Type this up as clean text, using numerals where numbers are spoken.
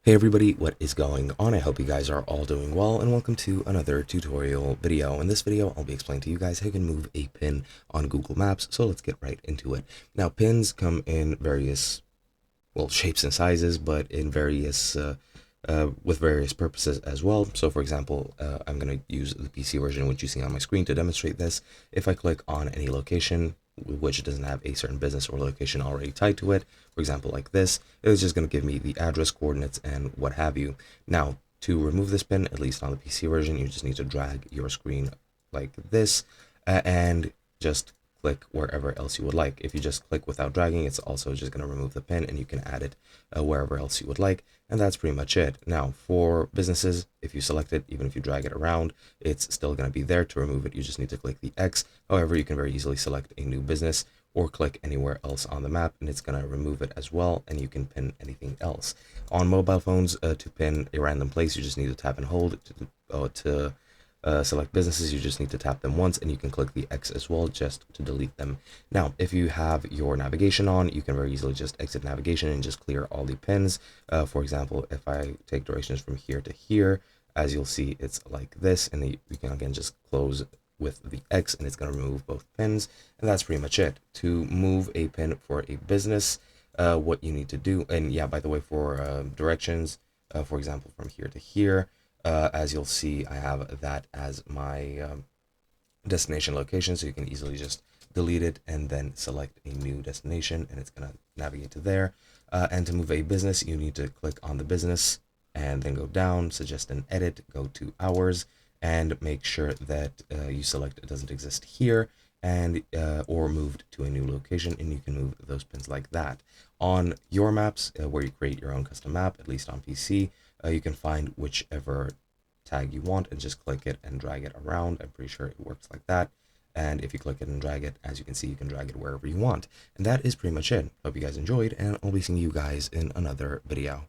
Hey everybody, what is going on? I hope you guys are all doing well, and welcome to another tutorial video. In this video, I'll be explaining to you guys how you can move a pin on Google Maps, so let's get right into it. Now, pins come in various, well, shapes and sizes, but in various, with various purposes as well. So for example, I'm going to use the PC version, which you see on my screen to demonstrate this. If I click on any location, which doesn't have a certain business or location already tied to it, for example, like this, it's just going to give me the address, coordinates, and what have you. Now, to remove this pin, at least on the PC version, you just need to drag your screen like this, and just click wherever else you would like. If you just click without dragging, it's also just going to remove the pin, and you can add it wherever else you would like. And that's pretty much it. Now, for businesses, if you select it, even if you drag it around, it's still going to be there. To remove it, you just need to click the X. However, you can very easily select a new business or click anywhere else on the map, and it's going to remove it as well, and you can pin anything else. On mobile phones, to pin a random place, you just need to tap and hold. To select businesses, you just need to tap them once, and you can click the X as well just to delete them. Now, if you have your navigation on, you can very easily just exit navigation and just clear all the pins. For example, if I take directions from here to here, as you'll see, it's like this, and you can again just close with the X, and it's going to remove both pins, and that's pretty much it. To move a pin for a business, what you need to do, and yeah, by the way, for directions, for example, from here to here, as you'll see, I have that as my destination location, so you can easily just delete it and then select a new destination, and it's going to navigate to there. And to move a business, you need to click on the business and then go down, suggest an edit, go to hours, and make sure that you select it doesn't exist here, and or moved to a new location, and you can move those pins like that. On your maps, where you create your own custom map, at least on PC, you can find whichever tag you want and just click it and drag it around. I'm pretty sure it works like that. And if you click it and drag it, as you can see, you can drag it wherever you want. And that is pretty much it. Hope you guys enjoyed, and I'll be seeing you guys in another video.